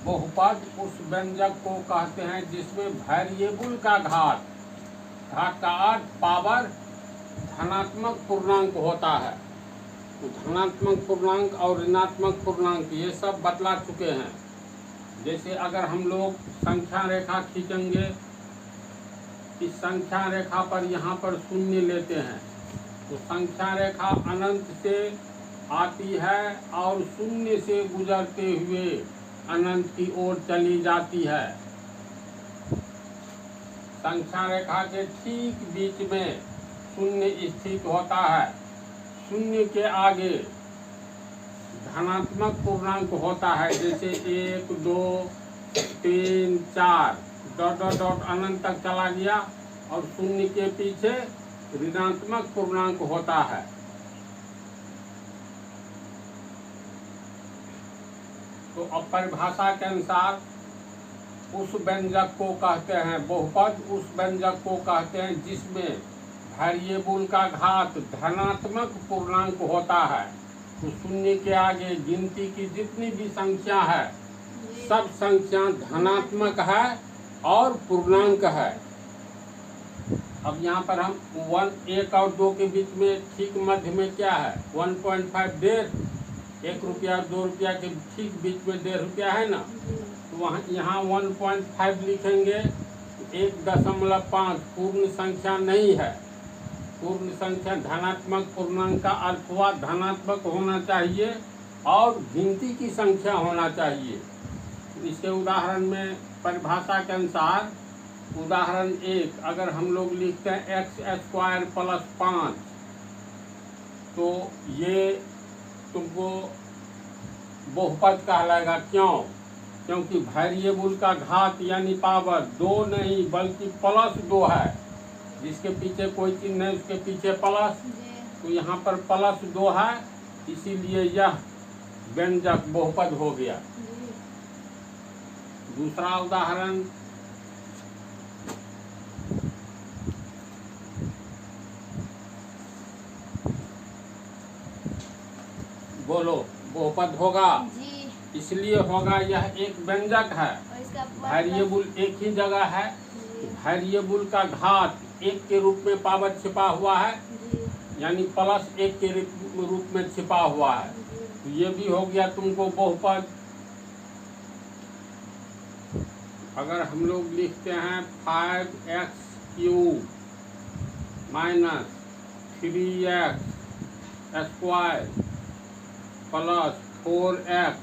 बहुपद उस व्यंजक को कहते हैं जिसमें वेरिएबल का घात का अर्थ पावर धनात्मक पूर्णांक होता है। तो धनात्मक पूर्णांक और ऋणात्मक पूर्णांक ये सब बतला चुके हैं। जैसे अगर हम लोग संख्या रेखा खींचेंगे, इस संख्या रेखा पर यहाँ पर शून्य लेते हैं तो संख्या रेखा अनंत से आती है और शून्य से गुजरते हुए अनंत की ओर चली जाती है। संख्या रेखा के ठीक बीच में शून्य स्थित होता है। शून्य के आगे धनात्मक पूर्णांक होता है, जैसे 1, 2, 3, 4 डॉट डॉट डॉट अनंत तक चला गया और शून्य के पीछे ऋणात्मक पूर्णांक होता है। तो अब परिभाषा के अनुसार उस व्यंजक को कहते हैं बहुपद, उस व्यंजक को कहते हैं जिसमें वेरिएबल का घात धनात्मक पूर्णांक होता है। तो शून्य के आगे गिनती की जितनी भी संख्या है सब संख्या धनात्मक है और पूर्णांक है। अब यहाँ पर हम 1 और 2 के बीच में ठीक मध्य में क्या है 1.5 1.5 1 रुपया 2 रुपया के ठीक बीच में 1.5 रुपया है ना। तो वहाँ यहाँ 1.5 लिखेंगे। 1.5 पूर्ण संख्या नहीं है। पूर्ण संख्या धनात्मक पूर्णांक का अर्थ हुआ धनात्मक होना चाहिए और गिनती की संख्या होना चाहिए। इसके उदाहरण में परिभाषा के अनुसार उदाहरण 1 अगर हम लोग लिखते हैं x² + 5 तो ये तुमको बहुपद कहलाएगा। क्यों? क्योंकि वेरिएबल का घात यानी पावर 2 नहीं बल्कि +2 है। जिसके पीछे कोई चिन्ह नहीं उसके पीछे प्लस, तो यहाँ पर +2 है, इसीलिए यह व्यंजक बहुपद हो गया। दूसरा उदाहरण बोलो बहुपद होगा जी। इसलिए होगा यह एक व्यंजक है। वेरिएबल एक ही जगह है, वेरिएबल का घात 1 के रूप में पावर छिपा हुआ है यानी +1 के रूप में छिपा हुआ है। तो ये भी हो गया तुमको बहुपद। अगर हम लोग लिखते हैं 5x³ - 3x² + 4x